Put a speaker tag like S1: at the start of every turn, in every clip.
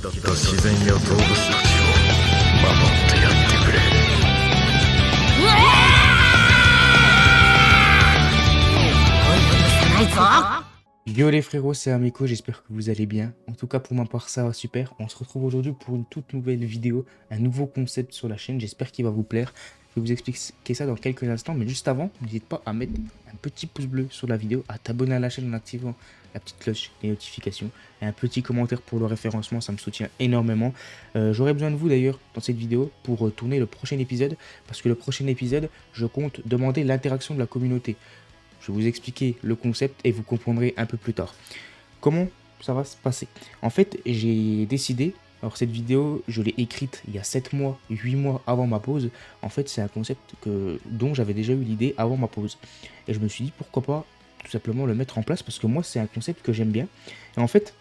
S1: った自然や動物たちを守ってやってくれ。
S2: Yo les frérots, c'est Amiko, j'espère que vous allez bien. En tout cas pour ma part ça va super. On se retrouve aujourd'hui pour une toute nouvelle vidéo, un nouveau concept sur la chaîne, j'espère qu'il va vous plaire. Je vais vous expliquer ça dans quelques instants, mais juste avant, n'hésite pas à mettre un petit pouce bleu sur la vidéo, à t'abonner à la chaîne en activant la petite cloche, les notifications, et un petit commentaire pour le référencement, ça me soutient énormément. J'aurai besoin de vous d'ailleurs dans cette vidéo pour tourner le prochain épisode, parce que le prochain épisode, je compte demander l'interaction de la communauté. Je vais vous expliquer le concept et vous comprendrez un peu plus tard. Comment ça va se passer? En fait, j'ai décidé, alors cette vidéo, je l'ai écrite il y a 7 mois, 8 mois avant ma pause. En fait, c'est un concept dont j'avais déjà eu l'idée avant ma pause. Et je me suis dit, pourquoi pas tout simplement le mettre en place, parce que moi, c'est un concept que j'aime bien. Et en fait,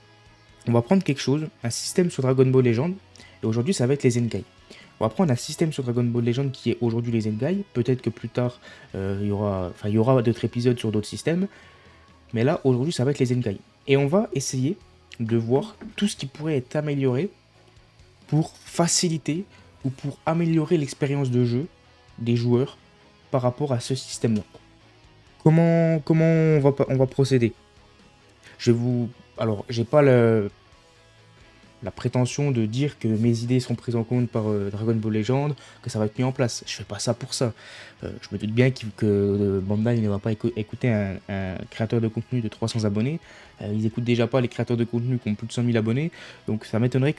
S2: on va prendre quelque chose, un système sur Dragon Ball Legend, et aujourd'hui, ça va être les Zenkai. On va prendre un système sur Dragon Ball Legend qui est aujourd'hui les Zenkai. Peut-être que plus tard, il y aura d'autres épisodes sur d'autres systèmes. Mais là, aujourd'hui, ça va être les Zenkai. Et on va essayer de voir tout ce qui pourrait être amélioré pour faciliter ou pour améliorer l'expérience de jeu des joueurs par rapport à ce système-là. Comment on va procéder? Alors, j'ai pas la prétention de dire que mes idées sont prises en compte par Dragon Ball Legend, que ça va être mis en place. Je fais pas ça pour ça. Je me doute bien que Bandai ne va pas écouter un créateur de contenu de 300 abonnés. Ils écoutent déjà pas les créateurs de contenu qui ont plus de 100 000 abonnés. Donc ça m'étonnerait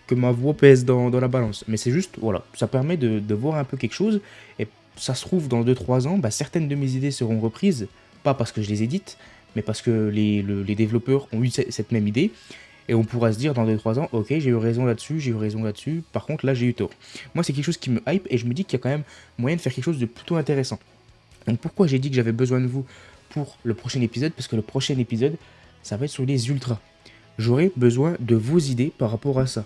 S2: que ma voix pèse dans la balance. Mais c'est juste, voilà, ça permet de voir un peu quelque chose. Et ça se trouve, dans 2-3 ans, certaines de mes idées seront reprises. Pas parce que je les édite, mais parce que les développeurs ont eu cette même idée. Et on pourra se dire dans 2-3 ans, ok, j'ai eu raison là-dessus, par contre là j'ai eu tort. Moi c'est quelque chose qui me hype et je me dis qu'il y a quand même moyen de faire quelque chose de plutôt intéressant. Donc pourquoi j'ai dit que j'avais besoin de vous pour le prochain épisode? Parce que le prochain épisode, ça va être sur les ultras. J'aurai besoin de vos idées par rapport à ça.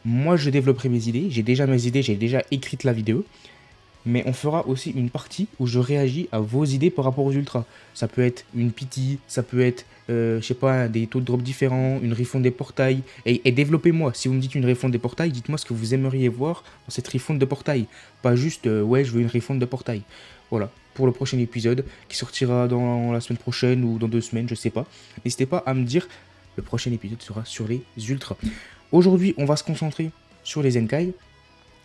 S2: Moi je développerai mes idées, j'ai déjà mes idées, j'ai déjà écrit la vidéo. Mais on fera aussi une partie où je réagis à vos idées par rapport aux ultras. Ça peut être une pity, ça peut être, je sais pas, des taux de drop différents, une refonte des portails. Et développez-moi. Si vous me dites une refonte des portails, dites-moi ce que vous aimeriez voir dans cette refonte de portail. Pas juste, ouais, je veux une refonte de portail. Voilà, pour le prochain épisode qui sortira dans la semaine prochaine ou dans 2 semaines, je sais pas. N'hésitez pas à me dire, le prochain épisode sera sur les ultras. Aujourd'hui, on va se concentrer sur les Zenkai.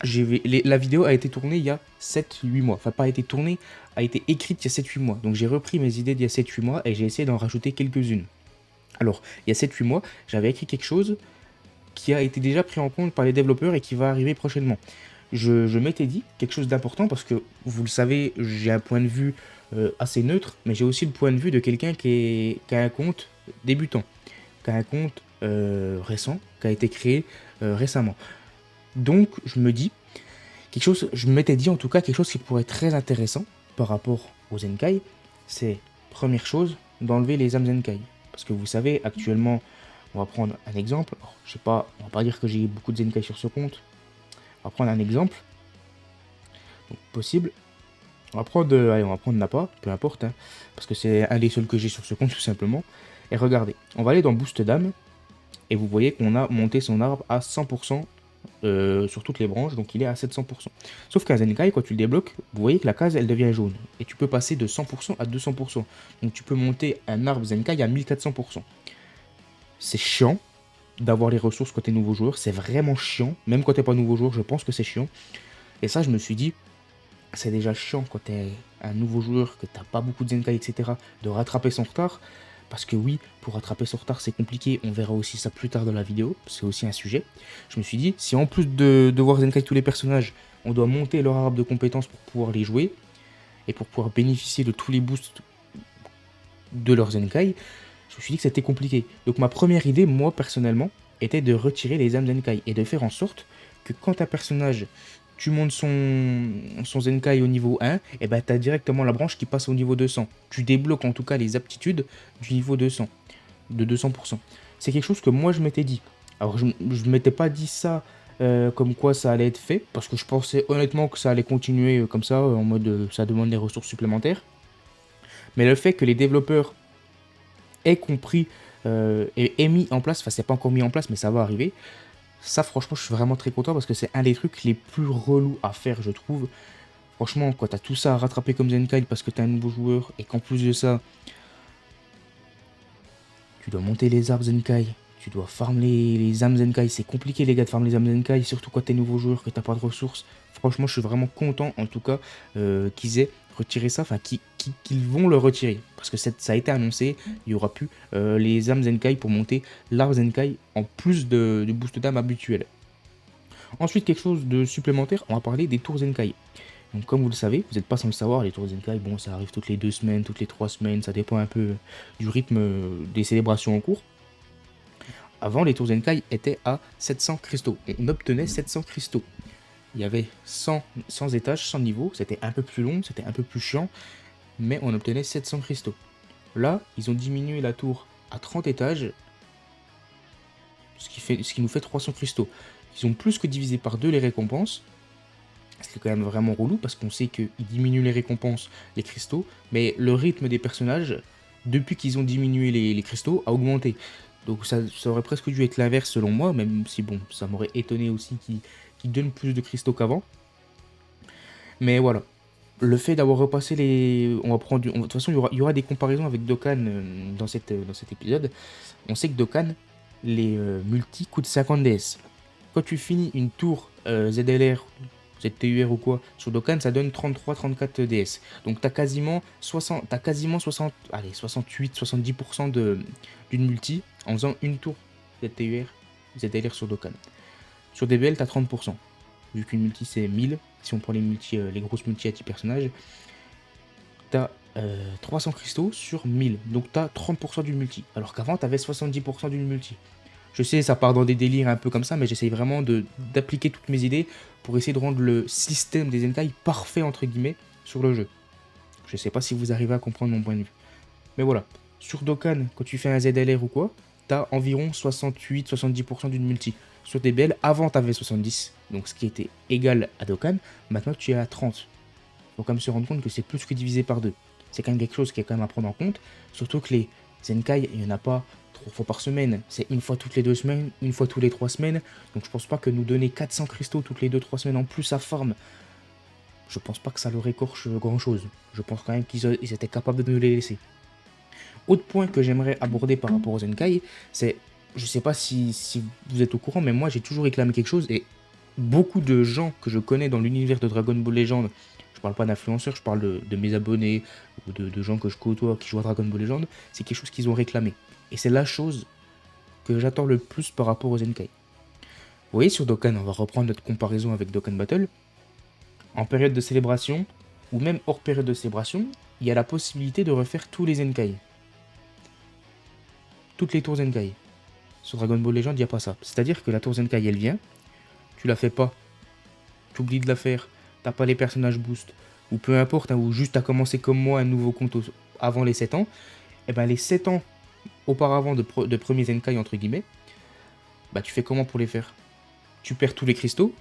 S2: La vidéo a été tournée il y a 7-8 mois. Enfin, pas été tournée, a été écrite il y a 7-8 mois. Donc j'ai repris mes idées d'il y a 7-8 mois et j'ai essayé d'en rajouter quelques-unes. Alors, il y a 7-8 mois, j'avais écrit quelque chose qui a été déjà pris en compte par les développeurs et qui va arriver prochainement. Je m'étais dit quelque chose d'important parce que, vous le savez, j'ai un point de vue assez neutre, mais j'ai aussi le point de vue de quelqu'un qui a un compte débutant, qui a un compte récent, qui a été créé récemment. Donc je me dis, je m'étais dit en tout cas quelque chose qui pourrait être très intéressant par rapport aux Zenkai, c'est, première chose, d'enlever les âmes Zenkai. Parce que vous savez, actuellement, on va prendre un exemple, alors, je sais pas, on va pas dire que j'ai beaucoup de Zenkai sur ce compte, on va prendre un exemple, donc possible, on va prendre Nappa, peu importe, hein, parce que c'est un des seuls que j'ai sur ce compte tout simplement, et regardez, on va aller dans Boost d'âme, et vous voyez qu'on a monté son arbre à 100%, sur toutes les branches, donc il est à 700%. Sauf qu'un Zenkai, quand tu le débloques, vous voyez que la case elle devient jaune, et tu peux passer de 100% à 200%. Donc tu peux monter un arbre Zenkai à 1400%. C'est chiant d'avoir les ressources quand t'es nouveau joueur, c'est vraiment chiant, même quand t'es pas nouveau joueur, je pense que c'est chiant. Et ça, je me suis dit, c'est déjà chiant quand t'es un nouveau joueur, que t'as pas beaucoup de Zenkai, etc., de rattraper son retard. Parce que oui, pour rattraper son retard, c'est compliqué. On verra aussi ça plus tard dans la vidéo. C'est aussi un sujet. Je me suis dit, si en plus de voir Zenkai tous les personnages, on doit monter leur arbre de compétences pour pouvoir les jouer, et pour pouvoir bénéficier de tous les boosts de leurs Zenkai, je me suis dit que c'était compliqué. Donc ma première idée, moi personnellement, était de retirer les âmes Zenkai, et de faire en sorte que quand un personnage, tu montes son Zenkai au niveau 1, et ben tu as directement la branche qui passe au niveau 200. Tu débloques en tout cas les aptitudes du niveau 200, de 200%. C'est quelque chose que moi je m'étais dit. Alors je ne m'étais pas dit ça comme quoi ça allait être fait, parce que je pensais honnêtement que ça allait continuer comme ça, en mode ça demande des ressources supplémentaires. Mais le fait que les développeurs aient compris et aient mis en place, enfin c'est pas encore mis en place mais ça va arriver, Ça, franchement, je suis vraiment très content parce que c'est un des trucs les plus relous à faire, je trouve. Franchement, quand t'as tout ça à rattraper comme Zenkai parce que t'es un nouveau joueur et qu'en plus de ça, tu dois monter les arbres Zenkai, tu dois farm les âmes Zenkai. C'est compliqué, les gars, de farm les âmes Zenkai, surtout quand t'es nouveau joueur, que t'as pas de ressources. Franchement, je suis vraiment content, en tout cas, qu'ils aient retiré ça, enfin, qu'ils vont le retirer. Parce que ça a été annoncé, il y aura plus les âmes Zenkai pour monter l'arbre Zenkai en plus de boost d'âme habituel. Ensuite, quelque chose de supplémentaire, on va parler des tours Zenkai. Donc, comme vous le savez, vous n'êtes pas sans le savoir, les tours Zenkai, bon, ça arrive toutes les 2 semaines, toutes les 3 semaines, ça dépend un peu du rythme des célébrations en cours. Avant, les tours Zenkai étaient à 700 cristaux. On obtenait 700 cristaux. Il y avait 100 étages, 100 niveaux, c'était un peu plus long, c'était un peu plus chiant, mais on obtenait 700 cristaux. Là, ils ont diminué la tour à 30 étages, ce qui nous fait 300 cristaux. Ils ont plus que divisé par 2 les récompenses, ce qui est quand même vraiment relou, parce qu'on sait qu'ils diminuent les récompenses, les cristaux, mais le rythme des personnages, depuis qu'ils ont diminué les cristaux, a augmenté. Donc ça aurait presque dû être l'inverse selon moi, même si bon, ça m'aurait étonné aussi qu'ils donnent plus de cristaux qu'avant. Mais voilà, le fait d'avoir repassé les... On va prendre de toute façon, il y aura des comparaisons avec Dokkan dans cet épisode. On sait que Dokkan, les multi coûtent 50 DS. Quand tu finis une tour ZLR, ZTUR ou quoi, sur Dokkan, ça donne 33-34 DS. Donc t'as quasiment 68-70% d'une multi en faisant une tour ZTUR, ZLR sur Dokkan. Sur DBL, t'as 30%. Vu qu'une multi c'est 1000, si on prend les grosses multi à 10 personnages, t'as 300 cristaux sur 1000. Donc t'as 30% d'une multi. Alors qu'avant, t'avais 70% d'une multi. Je sais, ça part dans des délires un peu comme ça, mais j'essaye vraiment d'appliquer toutes mes idées pour essayer de rendre le système des Zenkai parfait, entre guillemets, sur le jeu. Je sais pas si vous arrivez à comprendre mon point de vue. Mais voilà, sur Dokkan, quand tu fais un ZLR ou quoi, t'as environ 68-70% d'une multi. Sur DBL, avant t'avais 70, donc ce qui était égal à Dokkan, maintenant tu es à 30. Faut quand même se rendre compte que c'est plus que divisé par 2. C'est quand même quelque chose qui est quand même à prendre en compte, surtout que les Zenkai, il n'y en a pas 3 fois par semaine, c'est une fois toutes les 2 semaines, une fois tous les 3 semaines, donc je pense pas que nous donner 400 cristaux toutes les 2-3 semaines en plus à farm, je pense pas que ça leur écorche grand chose. Je pense quand même qu'ils étaient capables de nous les laisser. Autre point que j'aimerais aborder par rapport aux Zenkai, c'est, je sais pas si vous êtes au courant, mais moi j'ai toujours réclamé quelque chose, et beaucoup de gens que je connais dans l'univers de Dragon Ball Legend, je parle pas d'influenceurs, je parle de mes abonnés, ou de gens que je côtoie qui jouent à Dragon Ball Legend, c'est quelque chose qu'ils ont réclamé. Et c'est la chose que j'attends le plus par rapport aux Zenkai. Vous voyez sur Dokkan, on va reprendre notre comparaison avec Dokkan Battle, en période de célébration, ou même hors période de célébration, il y a la possibilité de refaire tous les Zenkai. Toutes les tours Zenkai. Sur Dragon Ball Legend, il n'y a pas ça. C'est-à-dire que la tour Zenkai, elle vient, tu la fais pas, tu oublies de la faire, t'as pas les personnages boost, ou peu importe, hein, ou juste t'as commencé comme moi un nouveau compte avant les 7 ans, et ben les 7 ans auparavant de premier Zenkai, entre guillemets, bah tu fais comment pour les faire? Tu perds tous les cristaux,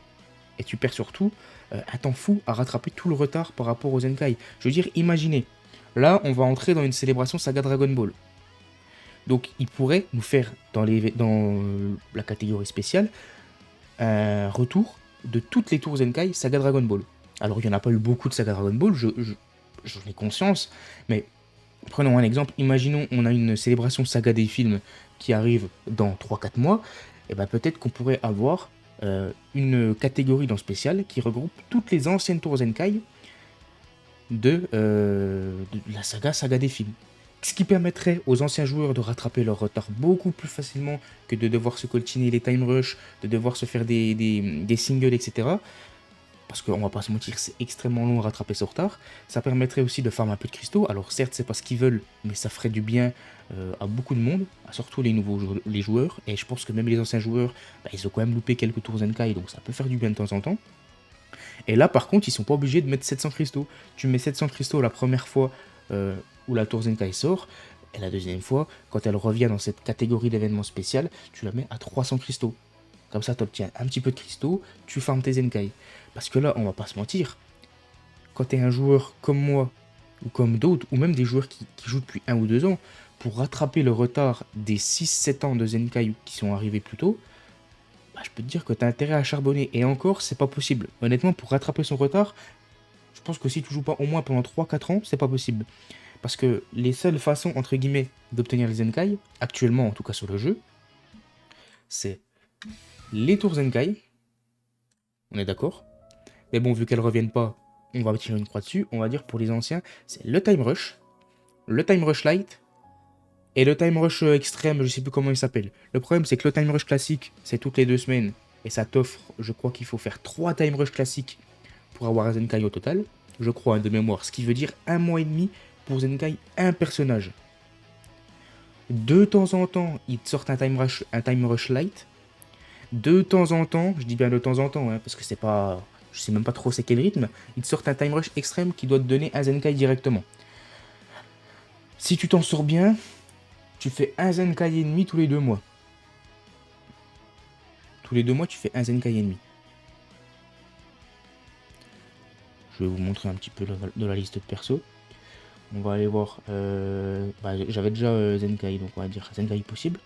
S2: et tu perds surtout un temps fou à rattraper tout le retard par rapport aux Zenkai. Je veux dire, imaginez, là on va entrer dans une célébration saga Dragon Ball. Donc il pourrait nous faire dans la catégorie spéciale un retour de toutes les tours Zenkai saga Dragon Ball. Alors il n'y en a pas eu beaucoup de saga Dragon Ball, j'en ai conscience, mais prenons un exemple, imaginons on a une célébration saga des films qui arrive dans 3-4 mois, et ben peut-être qu'on pourrait avoir une catégorie dans spécial qui regroupe toutes les anciennes tours Zenkai de la saga des films. Ce qui permettrait aux anciens joueurs de rattraper leur retard beaucoup plus facilement que de devoir se coltiner les time rush, de devoir se faire des singles, etc. Parce qu'on va pas se mentir, c'est extrêmement long à rattraper ce retard. Ça permettrait aussi de farmer un peu de cristaux. Alors certes, c'est pas ce qu'ils veulent, mais ça ferait du bien à beaucoup de monde, surtout les joueurs. Et je pense que même les anciens joueurs, bah, ils ont quand même loupé quelques tours Zenkai, donc ça peut faire du bien de temps en temps. Et là, par contre, ils sont pas obligés de mettre 700 cristaux. Tu mets 700 cristaux la première fois où la tour Zenkai sort, et la deuxième fois, quand elle revient dans cette catégorie d'événements spécial, tu la mets à 300 cristaux. Comme ça, tu obtiens un petit peu de cristaux, tu farmes tes Zenkai. Parce que là, on va pas se mentir, quand tu es un joueur comme moi, ou comme d'autres, ou même des joueurs qui jouent depuis 1 ou 2 ans, pour rattraper le retard des 6-7 ans de Zenkai qui sont arrivés plus tôt, bah, je peux te dire que tu as intérêt à charbonner. Et encore, c'est pas possible. Honnêtement, pour rattraper son retard, je pense que si tu joues pas au moins pendant 3 4 ans, c'est pas possible. Parce que les seules façons, entre guillemets, d'obtenir les Zenkai, actuellement en tout cas sur le jeu, c'est les tours Zenkai. On est d'accord? Mais bon, vu qu'elles reviennent pas, on va tirer une croix dessus. On va dire pour les anciens, c'est le Time Rush, le Time Rush Light et le Time Rush Extrême, je sais plus comment il s'appelle. Le problème, c'est que le Time Rush classique, c'est toutes les 2 semaines. Et ça t'offre, je crois qu'il faut faire 3 Time Rush classiques pour avoir un Zenkai au total. Je crois, de mémoire. Ce qui veut dire 1 mois et demi pour Zenkai, un personnage. De temps en temps, ils te sortent un Time Rush Light. De temps en temps, je dis bien de temps en temps, hein, parce que c'est pas... Je sais même pas trop c'est quel rythme. Ils te sortent un Time Rush Extrême qui doit te donner un Zenkai directement. Si tu t'en sors bien, tu fais un Zenkai et demi tous les 2 mois. Tous les 2 mois, tu fais un Zenkai et demi. Je vais vous montrer un petit peu de la liste de perso. On va aller voir. J'avais déjà Zenkai, donc on va dire Zenkai possible.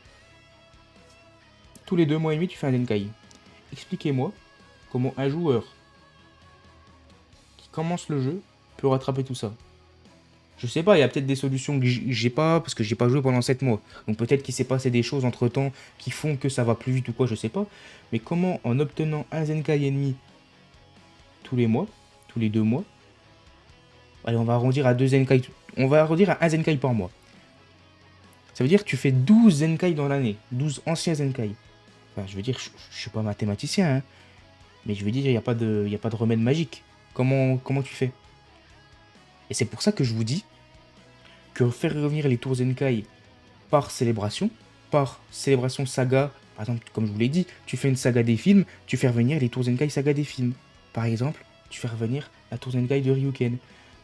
S2: Tous les 2 mois et demi, tu fais un Zenkai. Expliquez-moi comment un joueur qui commence le jeu peut rattraper tout ça. Je sais pas, il y a peut-être des solutions que j'ai pas, parce que j'ai pas joué pendant 7 mois. Donc peut-être qu'il s'est passé des choses entre temps qui font que ça va plus vite ou quoi, je sais pas. Mais comment en obtenant un Zenkai ennemi tous les mois, tous les 2 mois, allez, on va arrondir à 2 Zenkai, on va arrondir à un Zenkai par mois. Ça veut dire que tu fais 12 Zenkai dans l'année, 12 anciens Zenkai. Enfin, je veux dire, je suis pas mathématicien, hein, mais je veux dire, il n'y a pas de remède magique. Comment tu fais? Et c'est pour ça que je vous dis que faire revenir les tours Zenkai par célébration saga, par exemple, comme je vous l'ai dit, tu fais une saga des films, tu fais revenir les tours Zenkai saga des films. Par exemple, tu fais revenir la tour Zenkai de Ryuken.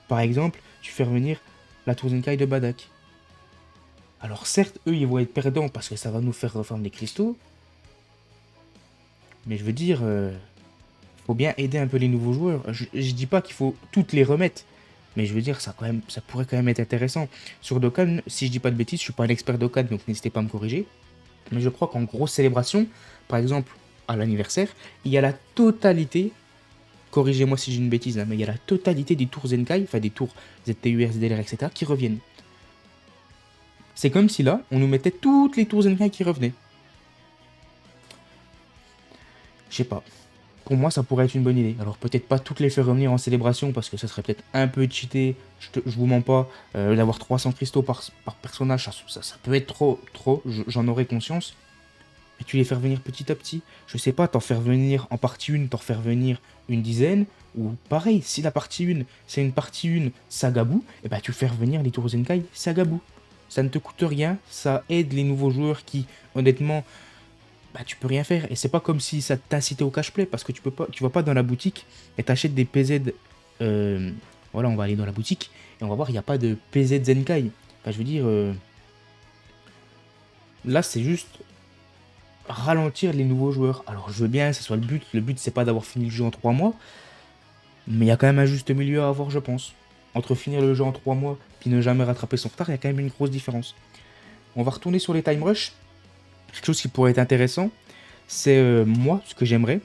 S2: Par exemple, tu fais revenir la tour Zenkai de Badak. Alors certes, eux, ils vont être perdants parce que ça va nous faire refermer les cristaux. Mais je veux dire, faut bien aider un peu les nouveaux joueurs. Je dis pas qu'il faut toutes les remettre. Mais je veux dire, ça pourrait quand même être intéressant. Sur Dokkan, si je dis pas de bêtises, je suis pas un expert Dokkan, donc n'hésitez pas à me corriger. Mais je crois qu'en grosse célébration, par exemple, à l'anniversaire, il y a la totalité, corrigez-moi si j'ai une bêtise, hein, mais il y a la totalité des tours Zenkai, enfin des tours ZTUR, ZLR, etc., qui reviennent. C'est comme si là, on nous mettait toutes les tours Zenkai qui revenaient. Je sais pas. Pour moi, ça pourrait être une bonne idée. Alors peut-être pas toutes les faire revenir en célébration parce que ça serait peut-être un peu cheaté. Je vous mens pas. D'avoir 300 cristaux par personnage, ça peut être trop. J'en aurais conscience. Mais tu les fais revenir petit à petit. Je sais pas, t'en faire venir en partie 1, t'en faire venir une dizaine. Ou pareil, si la partie 1, c'est une partie 1 Sagabu, et ben tu fais revenir les tours Zenkai Sagabu. Ça ne te coûte rien, ça aide les nouveaux joueurs qui, honnêtement, bah, tu peux rien faire. Et c'est pas comme si ça t'incitait au cash-play, parce que tu vas pas dans la boutique et t'achètes des PZ. Voilà, on va aller dans la boutique et on va voir, il n'y a pas de PZ Zenkai. Enfin, je veux dire, là, c'est juste ralentir les nouveaux joueurs. Alors, je veux bien, ce soit le but. Le but, c'est pas d'avoir fini le jeu en 3 mois, mais il y a quand même un juste milieu à avoir, je pense. Entre finir le jeu en 3 mois puis ne jamais rattraper son retard, il y a quand même une grosse différence. On va retourner sur les time rush. Quelque chose qui pourrait être intéressant, c'est moi, ce que j'aimerais,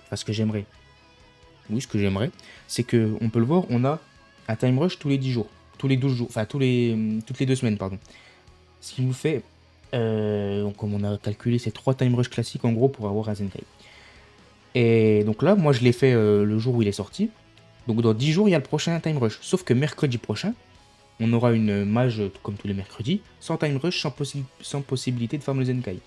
S2: c'est que, on peut le voir, on a un time rush tous les 10 jours, tous les 12 jours, enfin toutes les 2 semaines, pardon. Ce qui nous fait, comme on a calculé, c'est 3 time rush classiques en gros pour avoir un Zenkai. Et donc là, moi je l'ai fait le jour où il est sorti. Donc dans 10 jours, il y a le prochain time rush. Sauf que mercredi prochain, on aura une mage comme tous les mercredis, sans time rush, sans possibilité de farm le Zenkai.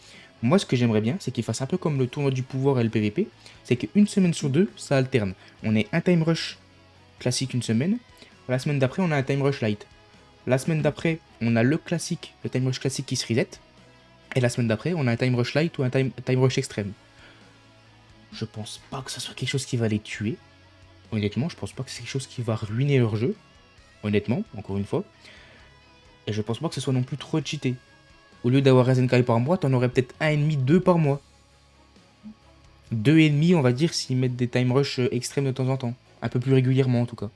S2: Moi, ce que j'aimerais bien, c'est qu'il fasse un peu comme le tournoi du pouvoir et le PVP, c'est qu'une semaine sur deux, ça alterne. On est un time rush classique une semaine, la semaine d'après, on a un time rush light. La semaine d'après, on a le time rush classique qui se reset, et la semaine d'après, on a un time rush light ou un time rush extrême. Je pense pas que ça soit quelque chose qui va les tuer. Honnêtement, je pense pas que c'est quelque chose qui va ruiner leur jeu. Honnêtement, encore une fois. Et je pense pas que ce soit non plus trop cheaté. Au lieu d'avoir un Zenkai par mois, t'en aurais peut-être 1,5, 2 par mois. 2,5, on va dire, s'ils mettent des time rush extrêmes de temps en temps. Un peu plus régulièrement, en tout cas.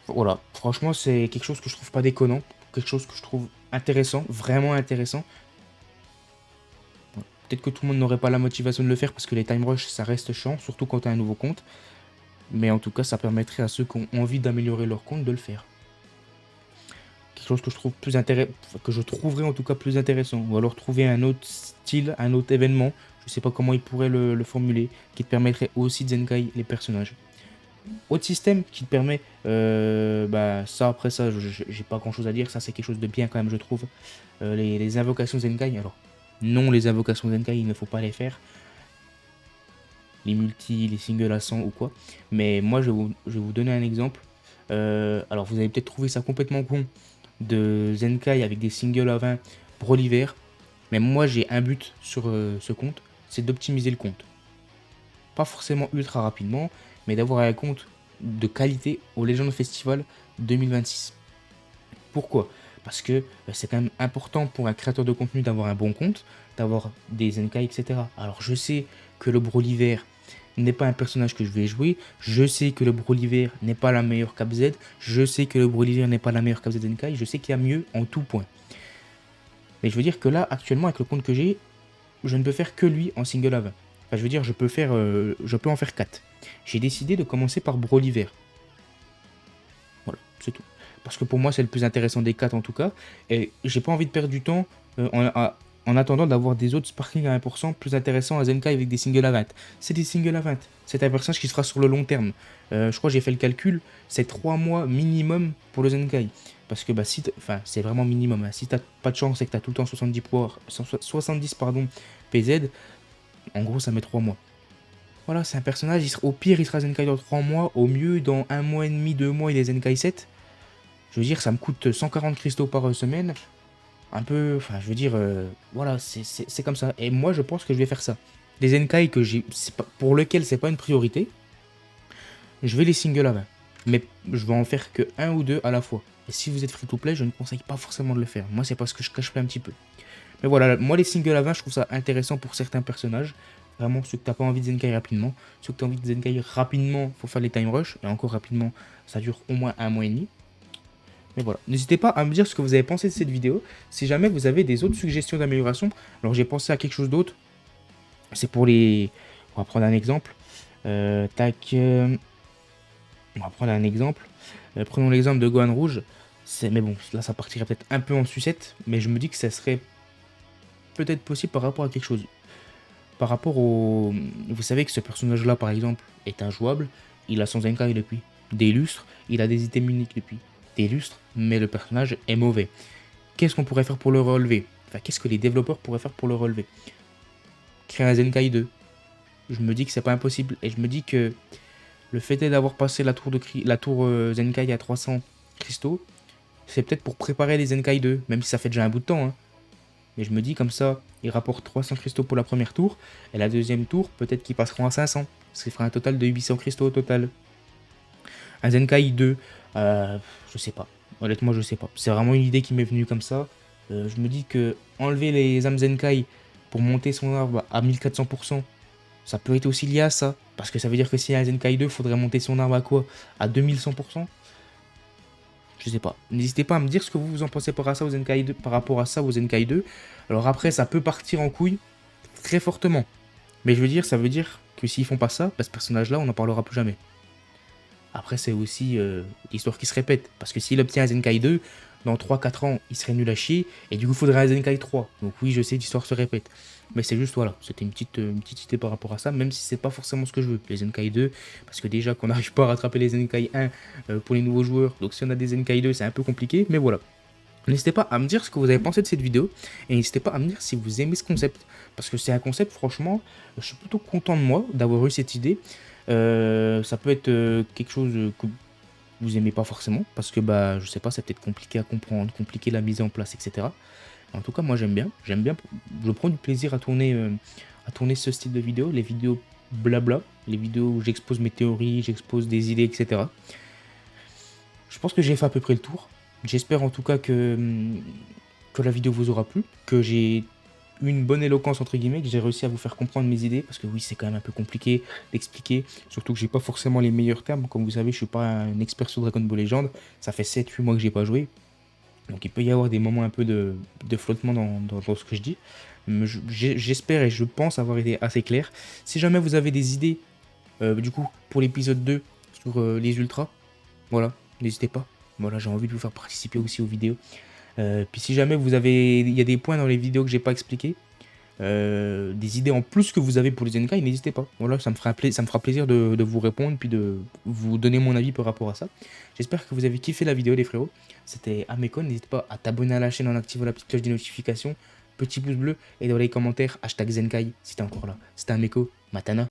S2: Voilà, franchement, c'est quelque chose que je trouve pas déconnant. Quelque chose que je trouve intéressant, vraiment intéressant. Peut-être que tout le monde n'aurait pas la motivation de le faire parce que les time rush, ça reste chiant, surtout quand tu as un nouveau compte. Mais en tout cas, ça permettrait à ceux qui ont envie d'améliorer leur compte de le faire. Quelque chose que je trouve plus intéressant, que je trouverais en tout cas plus intéressant. Ou alors trouver un autre style, un autre événement, je sais pas comment ils pourraient le formuler, qui te permettrait aussi de Zenkai les personnages. Autre système qui te permet, ça après ça, j'ai pas grand chose à dire, ça c'est quelque chose de bien quand même je trouve. Les invocations Zenkai, alors non les invocations Zenkai, il ne faut pas les faire. Les multi, les singles à 100 ou quoi. Mais moi je vais vous donner un exemple. Alors vous avez peut-être trouvé ça complètement con de Zenkai avec des singles à 20 pour l'hiver. Mais moi j'ai un but sur ce compte, c'est d'optimiser le compte. Pas forcément ultra rapidement, mais d'avoir un compte de qualité au Legend Festival 2026. Pourquoi? Parce que c'est quand même important pour un créateur de contenu d'avoir un bon compte, d'avoir des Zenkai, etc. Alors je sais que le Broliver n'est pas un personnage que je vais jouer, je sais que le Broliver n'est pas la meilleure Cap Z, je sais que le Broliver n'est pas la meilleure Cap Z Zenkai, je sais qu'il y a mieux en tout point. Mais je veux dire que là, actuellement, avec le compte que j'ai, je ne peux faire que lui en single à 20. Enfin, je veux dire, je peux en faire 4. J'ai décidé de commencer par Broliver. Voilà, c'est tout. Parce que pour moi, c'est le plus intéressant des 4 en tout cas. Et j'ai pas envie de perdre du temps en attendant d'avoir des autres sparkling à 1% plus intéressants à Zenkai avec des singles à 20. C'est des singles à 20. C'est un personnage qui sera sur le long terme. Je crois que j'ai fait le calcul. C'est 3 mois minimum pour le Zenkai. Parce que si c'est vraiment minimum. Hein. Si t'as pas de chance et que t'as tout le temps 70 PZ, en gros ça met 3 mois. Voilà, c'est un personnage, au pire il sera Zenkai dans 3 mois, au mieux dans 1 mois et demi, 2 mois il est Zenkai 7. Je veux dire, ça me coûte 140 cristaux par semaine. Un peu, je veux dire, voilà, c'est comme ça. Et moi je pense que je vais faire ça. Les Zenkai que pour lesquels c'est pas une priorité, je vais les single à 20. Mais je vais en faire que 1 ou 2 à la fois. Et si vous êtes free to play, je ne conseille pas forcément de le faire. Moi c'est parce que je cache un petit peu. Mais voilà, moi les singles à 20, je trouve ça intéressant pour certains personnages. Vraiment, ceux que t'as pas envie de Zenkai rapidement. Ceux que t'as envie de Zenkai rapidement, faut faire les time rush. Et encore rapidement, ça dure au moins 1 mois et demi. Mais voilà, n'hésitez pas à me dire ce que vous avez pensé de cette vidéo. Si jamais vous avez des autres suggestions d'amélioration. Alors j'ai pensé à quelque chose d'autre. C'est pour les... On va prendre un exemple. On va prendre un exemple. Prenons l'exemple de Gohan Rouge. Mais bon, là ça partirait peut-être un peu en sucette. Mais je me dis que ça serait peut-être possible par rapport à quelque chose. Par rapport au... Vous savez que ce personnage-là, par exemple, est injouable. Il a son Zenkai depuis. Des lustres, il a des items uniques depuis. Des lustres, mais le personnage est mauvais. Qu'est-ce qu'on pourrait faire pour le relever? Enfin, qu'est-ce que les développeurs pourraient faire pour le relever? Créer un Zenkai 2. Je me dis que c'est pas impossible. Et je me dis que le fait d'avoir passé la tour Zenkai à 300 cristaux, c'est peut-être pour préparer les Zenkai 2. Même si ça fait déjà un bout de temps, hein. Mais je me dis comme ça, il rapporte 300 cristaux pour la première tour. Et la deuxième tour, peut-être qu'ils passeront à 500. Ce qui fera un total de 800 cristaux au total. Un Zenkai 2, je sais pas. Honnêtement, je sais pas. C'est vraiment une idée qui m'est venue comme ça. Je me dis que enlever les âmes Zenkai pour monter son arbre à 1400%, ça peut être aussi lié à ça. Parce que ça veut dire que s'il y a un Zenkai 2, il faudrait monter son arbre à quoi? À 2100%. Je sais pas. N'hésitez pas à me dire ce que vous en pensez par rapport à ça aux Zenkai 2. Alors après, ça peut partir en couille très fortement. Mais je veux dire, ça veut dire que s'ils font pas ça, ce personnage-là, on n'en parlera plus jamais. Après, c'est aussi l'histoire qui se répète. Parce que s'il obtient un Zenkai 2, dans 3-4 ans, il serait nul à chier. Et du coup, il faudrait un Zenkai 3. Donc oui, je sais, l'histoire se répète. Mais c'est juste, voilà, c'était une petite idée par rapport à ça. Même si c'est pas forcément ce que je veux, les Zenkai 2. Parce que déjà, qu'on n'arrive pas à rattraper les Zenkai 1 pour les nouveaux joueurs. Donc si on a des Zenkai 2, c'est un peu compliqué. Mais voilà. N'hésitez pas à me dire ce que vous avez pensé de cette vidéo. Et n'hésitez pas à me dire si vous aimez ce concept. Parce que c'est un concept, franchement, je suis plutôt content de moi d'avoir eu cette idée. Ça peut être quelque chose que vous aimez pas forcément. Parce que, je sais pas, c'est peut-être compliqué à comprendre, compliqué la mise en place, etc. En tout cas, moi j'aime bien. Je prends du plaisir à tourner ce style de vidéo. Les vidéos blabla. Les vidéos où j'expose mes théories, j'expose des idées, etc. Je pense que j'ai fait à peu près le tour. J'espère en tout cas que la vidéo vous aura plu, que j'ai une bonne éloquence entre guillemets, que j'ai réussi à vous faire comprendre mes idées, parce que oui, c'est quand même un peu compliqué d'expliquer, surtout que j'ai pas forcément les meilleurs termes. Comme vous savez, je suis pas un expert sur Dragon Ball Legend, ça fait 7-8 mois que j'ai pas joué, donc il peut y avoir des moments un peu de flottement dans ce que je dis. J'espère et je pense avoir été assez clair. Si jamais vous avez des idées, du coup, pour l'épisode 2 sur les ultras, voilà, n'hésitez pas. Voilà, j'ai envie de vous faire participer aussi aux vidéos. Puis si jamais il y a des points dans les vidéos que j'ai pas expliqué, des idées en plus que vous avez pour les Zenkai, n'hésitez pas. Voilà, ça me fera plaisir de vous répondre, puis de vous donner mon avis par rapport à ça. J'espère que vous avez kiffé la vidéo les frérots. C'était Amekon, n'hésitez pas à t'abonner à la chaîne en activant la petite cloche des notifications, petit pouce bleu, et dans les commentaires, hashtag Zenkai si t'es encore là. C'était Ameko, Matana.